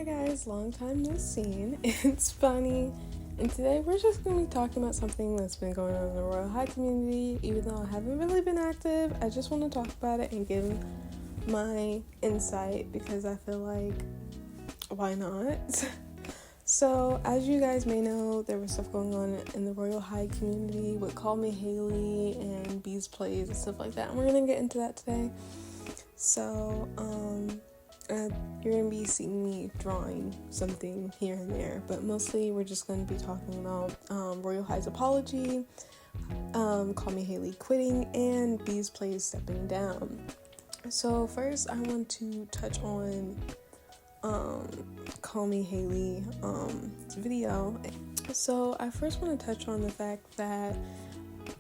Hi guys, long time no seen. It's Bunny, and today we're just going to be talking about something that's been going on in the Royal High community. Even though I haven't really been active, I just want to talk about it and give my insight because I feel like, why not? So, as you guys may know, there was stuff going on in the Royal High community with Call Me Haley and Bees Plays and stuff like that, and we're going to get into that today. So, you're going to be seeing me drawing something here and there, but mostly we're just going to be talking about Royal High's apology, Call Me Haley quitting, and Bees Plays stepping down. So first I want to touch on Call Me Haley video. So I first want to touch on the fact that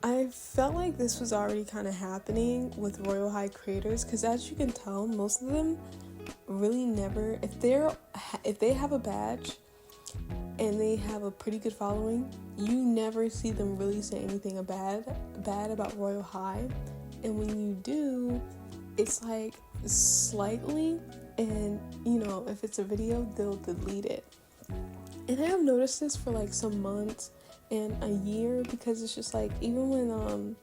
I felt like this was already kind of happening with Royal High creators, because as you can tell, most of them really never, if they have a badge and they have a pretty good following, you never see them really say anything bad about Royal High. And when you do, it's like slightly, and if it's a video, they'll delete it. And I have noticed this for like some months and a year, because it's just like, even when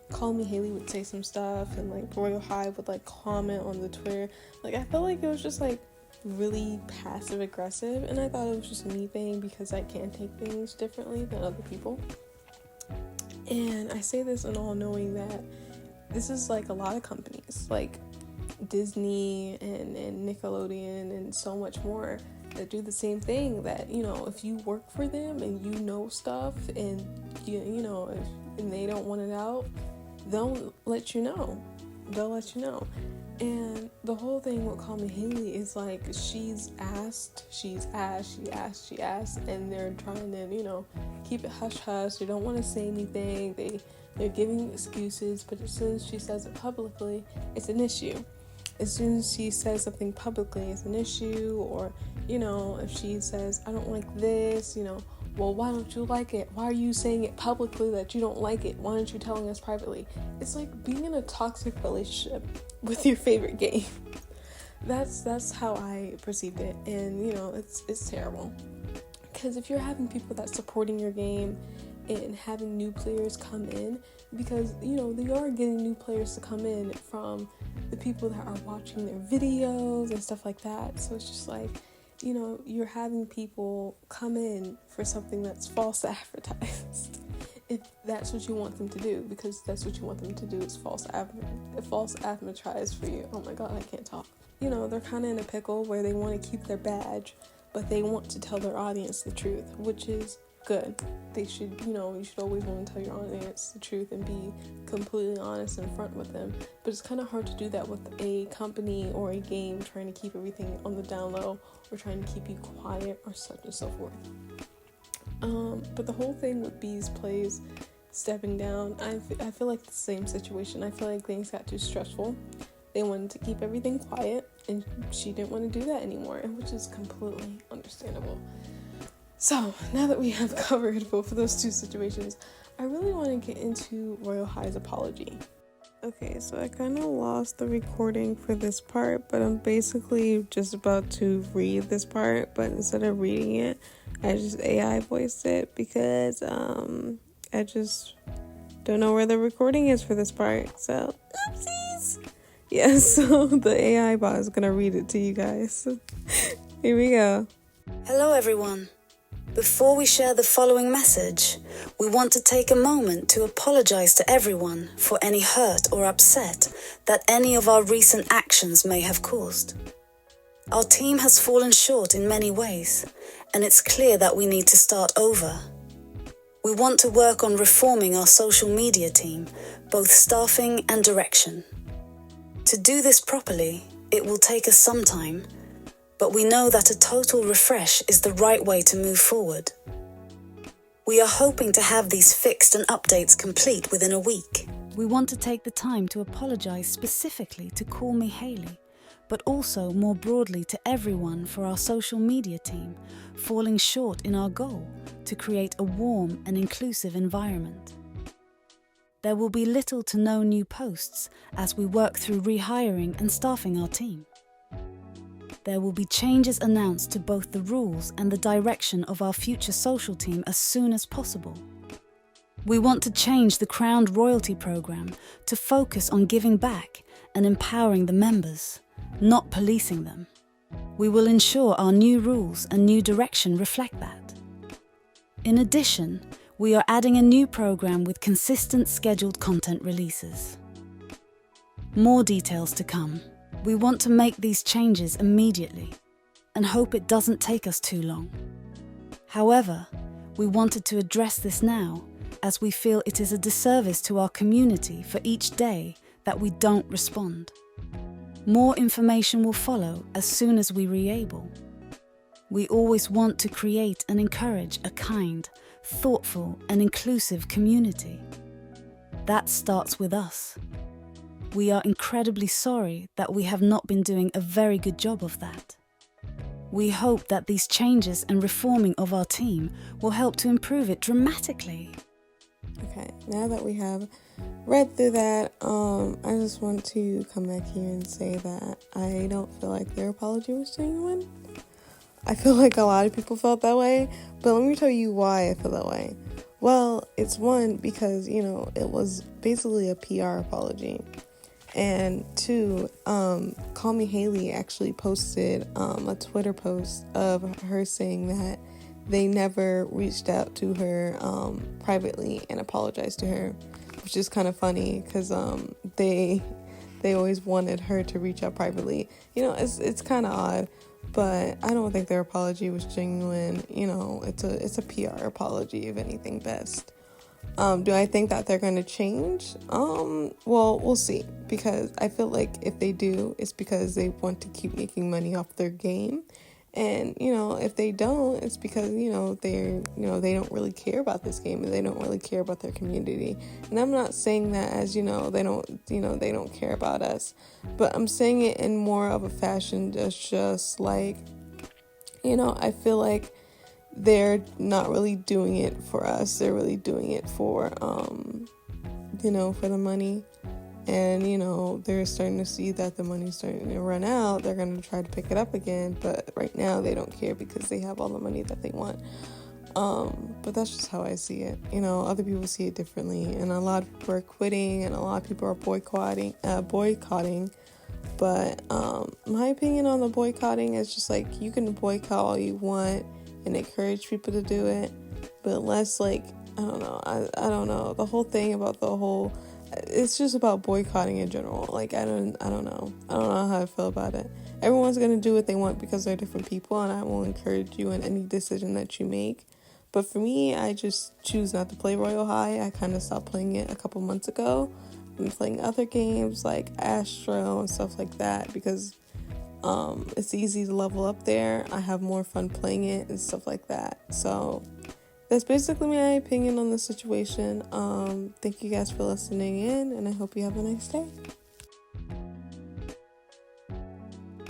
Call Me Haley would say some stuff and like Royal High would like comment on the Twitter, like I felt like it was just like really passive aggressive, and I thought it was just a me thing because I can take things differently than other people. And I say this in all knowing that this is like a lot of companies like Disney and Nickelodeon and so much more that do the same thing, that if you work for them and you know stuff and and they don't want it out, they'll let you know. And the whole thing with Call Me Haley is like, she asked, and they're trying to, keep it hush-hush. They don't want to say anything. They're giving excuses, but as soon as she says it publicly, it's an issue. As soon as she says something publicly, it's an issue. Or, if she says, I don't like this, well, why don't you like it? Why are you saying it publicly that you don't like it? Why aren't you telling us privately? It's like being in a toxic relationship with your favorite game. That's how I perceived it. And, it's terrible. Because if you're having people that's supporting your game and having new players come in, because, they are getting new players to come in from the people that are watching their videos and stuff like that. So it's just like, you're having people come in for something that's false advertised. If that's what you want them to do, because that's what you want them to do is false advertise for you. Oh my god, I can't talk. They're kind of in a pickle where they want to keep their badge, but they want to tell their audience the truth, which is good. They should, you should always want to tell your audience the truth and be completely honest and front with them. But it's kind of hard to do that with a company or a game trying to keep everything on the down low, or trying to keep you quiet, or such and so forth. But the whole thing with Bees Plays stepping down, I feel like the same situation. I feel like things got too stressful. They wanted to keep everything quiet, and she didn't want to do that anymore, which is completely understandable. So, now that we have covered both of those two situations, I really want to get into Royal High's apology. Okay, so I kind of lost the recording for this part, but I'm basically just about to read this part, but instead of reading it, I just AI voiced it because I just don't know where the recording is for this part, so oopsies! Yeah, so the AI bot is going to read it to you guys. Here we go. Hello everyone. Before we share the following message, we want to take a moment to apologize to everyone for any hurt or upset that any of our recent actions may have caused. Our team has fallen short in many ways, and it's clear that we need to start over. We want to work on reforming our social media team, both staffing and direction. To do this properly, it will take us some time, but we know that a total refresh is the right way to move forward. We are hoping to have these fixed and updates complete within a week. We want to take the time to apologize specifically to Call Me Haley, but also more broadly to everyone for our social media team falling short in our goal to create a warm and inclusive environment. There will be little to no new posts as we work through rehiring and staffing our team. There will be changes announced to both the rules and the direction of our future social team as soon as possible. We want to change the Crowned Royalty program to focus on giving back and empowering the members, not policing them. We will ensure our new rules and new direction reflect that. In addition, we are adding a new program with consistent scheduled content releases. More details to come. We want to make these changes immediately and hope it doesn't take us too long. However, we wanted to address this now as we feel it is a disservice to our community for each day that we don't respond. More information will follow as soon as we re-able. We always want to create and encourage a kind, thoughtful and inclusive community. That starts with us. We are incredibly sorry that we have not been doing a very good job of that. We hope that these changes and reforming of our team will help to improve it dramatically. Okay, now that we have read through that, I just want to come back here and say that I don't feel like their apology was genuine. I feel like a lot of people felt that way, but let me tell you why I feel that way. Well, it's one, because, it was basically a PR apology. And two, Call Me Haley actually posted a Twitter post of her saying that they never reached out to her privately and apologized to her, which is kind of funny because they always wanted her to reach out privately. It's kind of odd, but I don't think their apology was genuine. It's a PR apology, if anything, best. Do I think that they're going to change? Well, we'll see, because I feel like if they do, it's because they want to keep making money off their game. And, if they don't, it's because, they don't really care about this game and they don't really care about their community. And I'm not saying that as, they don't care about us, but I'm saying it in more of a fashion that's just like, I feel like they're not really doing it for us. They're really doing it for, for the money. And, they're starting to see that the money's starting to run out. They're going to try to pick it up again. But right now they don't care because they have all the money that they want. But that's just how I see it. Other people see it differently. And a lot of people are quitting and a lot of people are boycotting. But my opinion on the boycotting is just like, you can boycott all you want and encourage people to do it. But unless, I don't know. The whole thing about it's just about boycotting in general. I don't know. I don't know how I feel about it. Everyone's going to do what they want because they're different people, and I will encourage you in any decision that you make. But for me, I just choose not to play Royal High. I kind of stopped playing it a couple months ago. I'm playing other games like Astro and stuff like that because it's easy to level up there. I have more fun playing it and stuff like that. So that's basically my opinion on the situation. Thank you guys for listening in, and I hope you have a nice day.